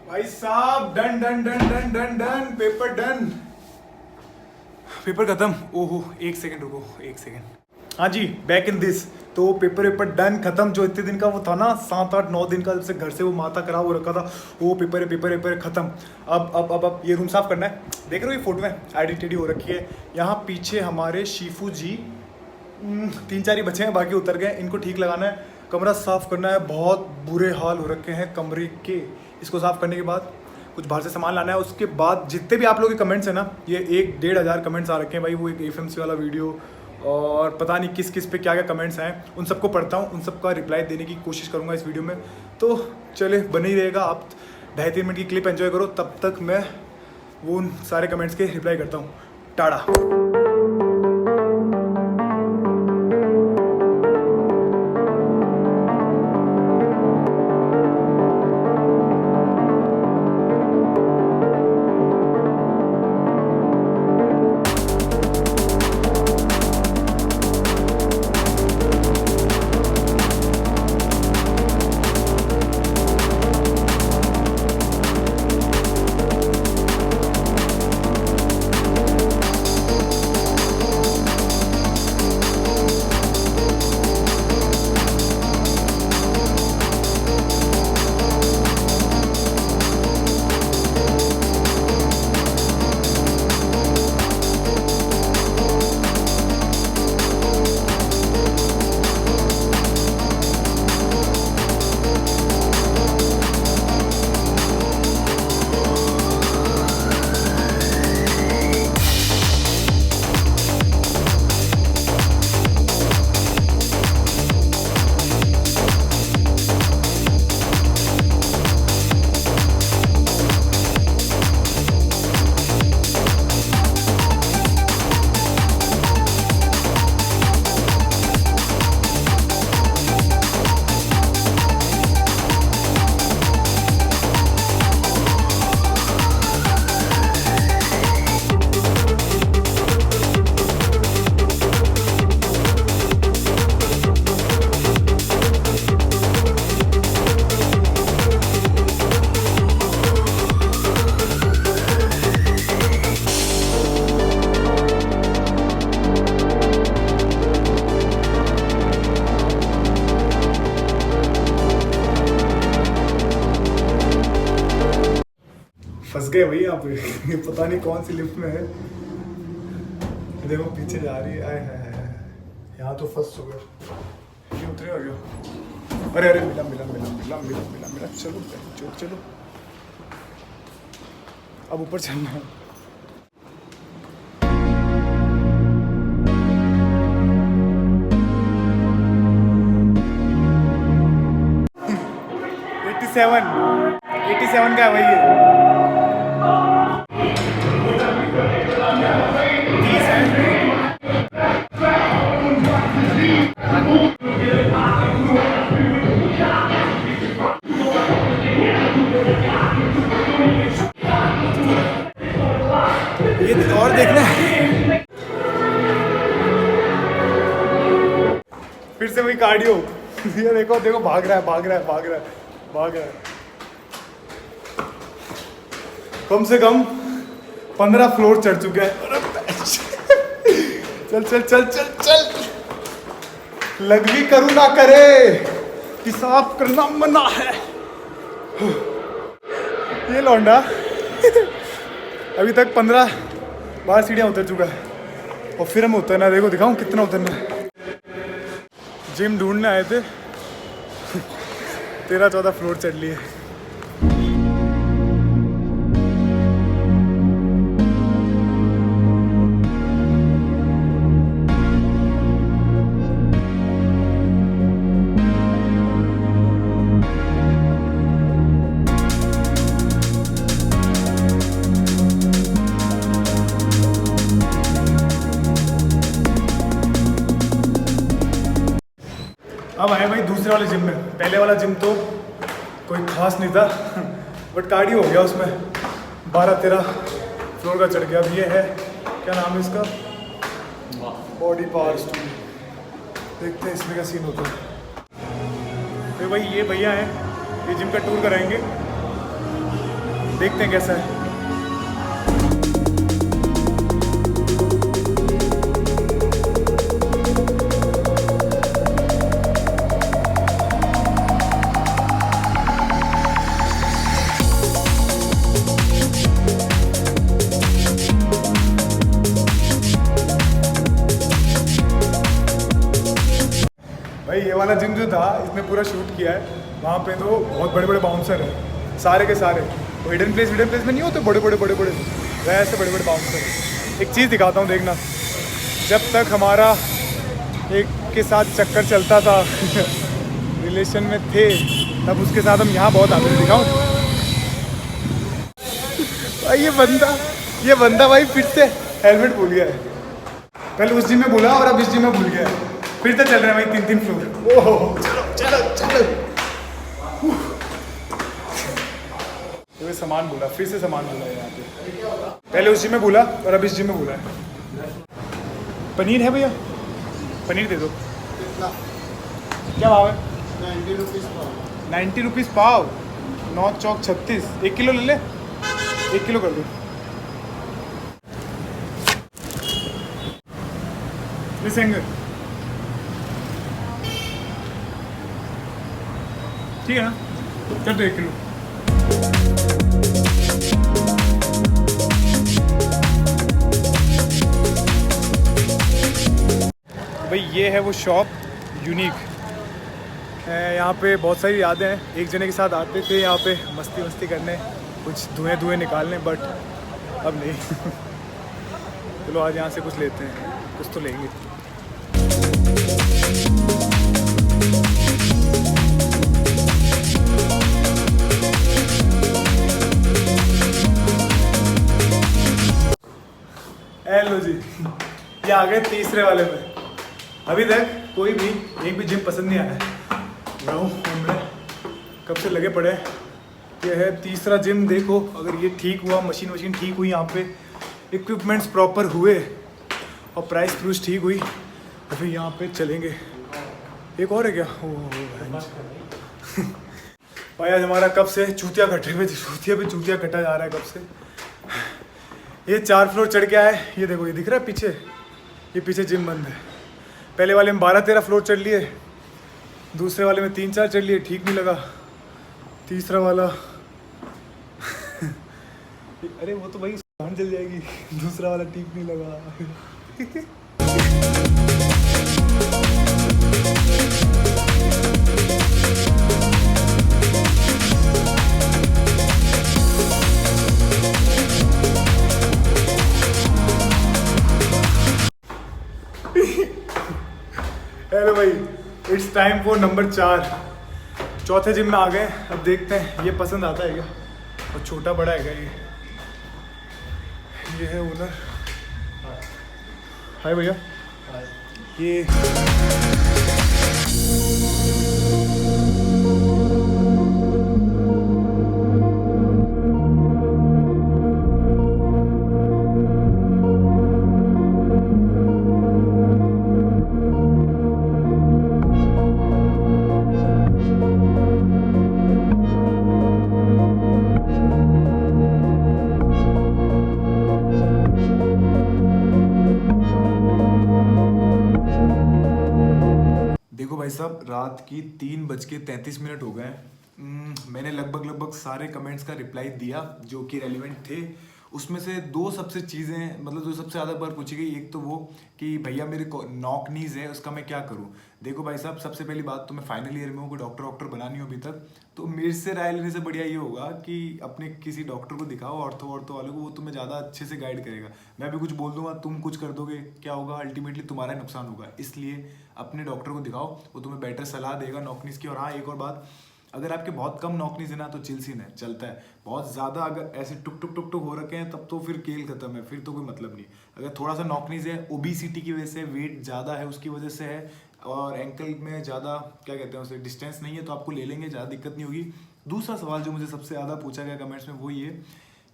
भाई साहब done done done done done done paper done, paper खत्म। ओहो एक सेकंड रुको, एक सेकंड। हाँ जी, बैक इन दिस। तो पेपर डन खत्म। जो इतने दिन का वो था ना, 7-8-9 दिन का, जब से घर से वो माथा खराब हो रखा था, वो पेपर खत्म। अब ये रूम साफ करना है। देख रहे हो ये फोटो में आइडेंटिटी हो रखी है। यहाँ पीछे हमारे शीफू जी 3-4 ही बचे हैं, बाकी उतर गए। इनको ठीक लगाना है, कमरा साफ करना है। बहुत बुरे हाल हो रखे हैं कमरे के। इसको साफ करने के बाद कुछ बाहर से सामान लाना है। उसके बाद जितने भी आप लोगों के कमेंट्स हैं ना, ये 1-1.5 हज़ार कमेंट्स आ रखे हैं भाई। वो एक एफएमसी वाला वीडियो और पता नहीं किस किस पे क्या क्या कमेंट्स हैं, उन सबको पढ़ता हूँ, उन सबका रिप्लाई देने की कोशिश करूँगा इस वीडियो में। तो चले, बने ही रहेगा। आप 2.5-3 मिनट की क्लिप एंजॉय करो, तब तक मैं वो उन सारे कमेंट्स के रिप्लाई करता हूँ। टाटा। फंस गए भाई आप। ये पता नहीं कौन सी लिफ्ट में है। देखो पीछे जा रही है। आए है यहाँ तो फंस हो गया। ये उतरे हो गया। अरे अरे मिला मिला मिला मिला मिला मिला मिला। चलो चलो चलो, अब ऊपर चलना है। सेवन का है भाई ये। ये और देखना है। फिर से वही कार्डियो। ये देखो देखो, भाग रहा है भाग रहा है भाग रहा है भाग रहा है। कम से कम 15 फ्लोर चढ़ चुके हैं। चल चल चल चल चल, लग भी करूँ ना करे, हिसाब करना मना है। ये लौंडा अभी तक 15 बार सीढ़ियाँ उतर चुका है और फिर हमें उतरना है। देखो दिखाऊं कितना उतरना है। जिम ढूंढने आए थे, 13-14 फ्लोर चढ़ लिए। अब आए भाई दूसरे वाले जिम में। पहले वाला जिम तो कोई खास नहीं था, बट कार्डियो हो गया उसमें। 12-13 फ्लोर का चढ़ गया। अब ये है, क्या नाम है इसका, बॉडी पावर स्टूडियो। देखते हैं इसमें क्या सीन होता है। तो भाई ये भैया हैं, ये जिम का टूर कराएंगे। देखते हैं कैसा है। भाई ये वाला जिम जो था इसने पूरा शूट किया है, वहाँ पे तो बहुत बड़े बड़े बाउंसर हैं सारे के सारे। वो हिडन प्लेस में नहीं होते बड़े बड़े वैसे बड़े बड़े बाउंसर हैं। एक चीज़ दिखाता हूँ देखना, जब तक हमारा एक के साथ चक्कर चलता था रिलेशन में थे, तब उसके साथ हम यहाँ बहुत आते थे। दिखाऊँ भाई ये बंदा भाई फिर से हेलमेट भूल गया है। पहले उस जिम में भूला और अब इस जिम में भूल गया है। फिर तो चल रहे हैं भाई 3 फ्लोर। ओहो चलो तो सामान भूला, फिर से सामान भूला है यहाँ पे। पहले उस जिम में भूला और अब इस जिम में भूला है। पनीर है भैया, पनीर दे दो। क्या भाव है? 90 रुपीज़ पाव। 90 रुपीज़ पाव। नॉर्थ चौक 36। 1 किलो ले ले, 1 किलो कर दो। ठीक है ना, कर दो 1 किलो। भाई ये है वो शॉप यूनिक। यहाँ पे बहुत सारी यादें हैं। एक जने के साथ आते थे यहाँ पे मस्ती करने, कुछ धुएं निकालने, बट अब नहीं। चलो आज यहाँ से कुछ लेते हैं, कुछ तो लेंगे। हेलो जी, ये आ गए तीसरे वाले में। अभी तक कोई भी एक भी जिम पसंद नहीं आया है। कब से लगे पड़े हैं। ये है तीसरा जिम। देखो अगर ये ठीक हुआ, मशीन ठीक हुई, यहाँ पे इक्विपमेंट्स प्रॉपर हुए और प्राइस ठीक हुई, तो फिर यहाँ पे चलेंगे। एक और है क्या? भाई आज हमारा कब से चूतिया कटा जा रहा है कब से। ये 4 फ्लोर चढ़ के आए। ये देखो, ये दिख रहा है पीछे, ये पीछे जिम बंद है। पहले वाले में 12-13 फ्लोर चढ़ लिए, दूसरे वाले में 3-4 चढ़ लिए, ठीक नहीं लगा। तीसरा वाला अरे वो तो भाई जान चल जाएगी। दूसरा वाला ठीक नहीं लगा। हेलो भाई, इट्स टाइम फॉर नंबर 4। चौथे जिम में आ गए। अब देखते हैं ये पसंद आता है क्या, और छोटा बड़ा है क्या ये है ओनर। हाय भैया। ये भाई साहब, रात की 3:33 हो गए। मैंने लगभग सारे कमेंट्स का रिप्लाई दिया जो कि रेलिवेंट थे। उसमें से 2 सबसे चीज़ें, मतलब जो सबसे ज़्यादा बार पूछी गई, एक तो वो कि भैया मेरे नॉक नीज है, उसका मैं क्या करूँ। देखो भाई साहब, सबसे पहली बात तो मैं फाइनल ईयर में हूँ, कोई डॉक्टर बनानी हो अभी तक, तो मेरे से राय लेने से बढ़िया ये होगा कि अपने किसी डॉक्टर को दिखाओ, ऑर्थो वाले को, वो तुम्हें ज़्यादा अच्छे से गाइड करेगा। मैं भी कुछ बोल दूंगा, तुम कुछ कर दोगे, क्या होगा, अल्टीमेटली तुम्हारा ही नुकसान होगा। इसलिए अपने डॉक्टर को दिखाओ, वो तुम्हें बेटर सलाह देगा नॉकनीस की। और हाँ, एक और बात, अगर आपके बहुत कम नॉकनीस है ना तो चिलसिन है, चलता है। बहुत ज़्यादा अगर ऐसे टुक टुक हो रखे हैं तब तो फिर खेल खत्म है, फिर तो कोई मतलब नहीं। अगर थोड़ा सा नॉकनीस है, ओबीसिटी की वजह से, वेट ज़्यादा है उसकी वजह से है, और एंकल में ज़्यादा क्या कहते हैं उसे, डिस्टेंस नहीं है, तो आपको ले लेंगे, ज़्यादा दिक्कत नहीं होगी। दूसरा सवाल जो मुझे सबसे ज़्यादा पूछा गया कमेंट्स में वो ये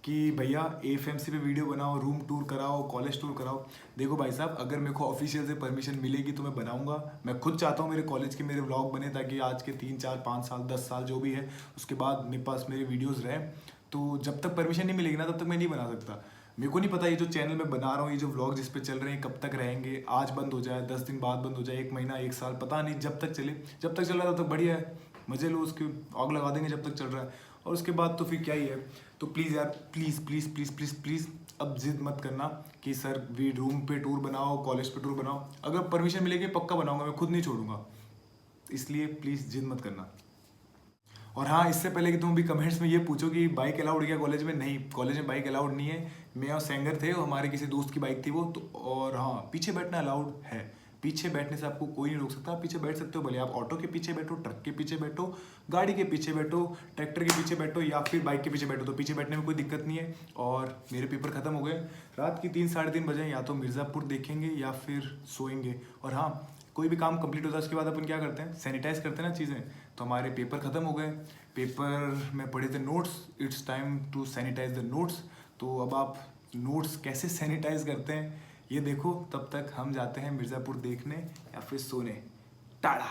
कि भैया एफएमसी पे वीडियो बनाओ, रूम टूर कराओ, कॉलेज टूर कराओ। देखो भाई साहब, अगर मेरे को ऑफिशियल से परमिशन मिलेगी तो मैं बनाऊंगा। मैं खुद चाहता हूँ मेरे कॉलेज के मेरे व्लॉग बने, ताकि आज के 3, 4, 5 साल, 10 साल जो भी है, उसके बाद मेरे पास मेरे वीडियोज़ रहें। तो जब तक परमिशन नहीं मिलेगी ना तब तक मैं नहीं बना सकता। मेरे को नहीं पता ये जो चैनल मैं बना रहा हूँ, ये जो व्लॉग जिस पे चल रहे हैं कब तक रहेंगे, आज बंद हो जाए, 10 दिन बाद बंद हो जाए, 1 महीना 1 साल, पता नहीं। जब तक चले, जब तक चल रहा है तब तक बढ़िया है, मजे लो, उसके आग लगा देंगे जब तक चल रहा है, और उसके बाद तो फिर क्या ही है। तो प्लीज़ यार, please please please please please अब जिद मत करना कि सर वी रूम पे टूर बनाओ, कॉलेज पे टूर बनाओ। अगर परमिशन मिलेगी पक्का बनाऊंगा, मैं खुद नहीं छोड़ूंगा, इसलिए प्लीज़ जिद मत करना। और हाँ, इससे पहले कि तुम भी कमेंट्स में ये पूछो कि बाइक अलाउड क्या कॉलेज में, नहीं, कॉलेज में बाइक अलाउड नहीं है। मैं और सेंगर थे, हमारे किसी दोस्त की बाइक थी वो तो। और हाँ, पीछे बैठना अलाउड है, पीछे बैठने से आपको कोई नहीं रोक सकता, आप पीछे बैठ सकते हो। भले आप ऑटो के पीछे बैठो, ट्रक के पीछे बैठो, गाड़ी के पीछे बैठो, ट्रैक्टर के पीछे बैठो, या फिर बाइक के पीछे बैठो, तो पीछे बैठने में कोई दिक्कत नहीं है। और मेरे पेपर खत्म हो गए, रात की 3 साढ़े 3 बजे, या तो मिर्ज़ापुर देखेंगे या फिर सोएंगे। और हाँ, कोई भी काम कंप्लीट होता है उसके बाद अपन क्या करते हैं, सैनिटाइज करते हैं ना चीज़ें। तो हमारे पेपर ख़त्म हो गए, पेपर में पढ़े थे notes, it's time to sanitise the notes. तो अब आप नोट्स कैसे सैनिटाइज करते हैं ये देखो, तब तक हम जाते हैं मिर्ज़ापुर देखने या फिर सोने। टाड़ा।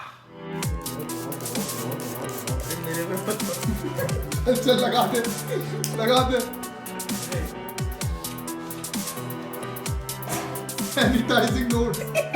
चल लगा दे, लगा दे। Sanitising note.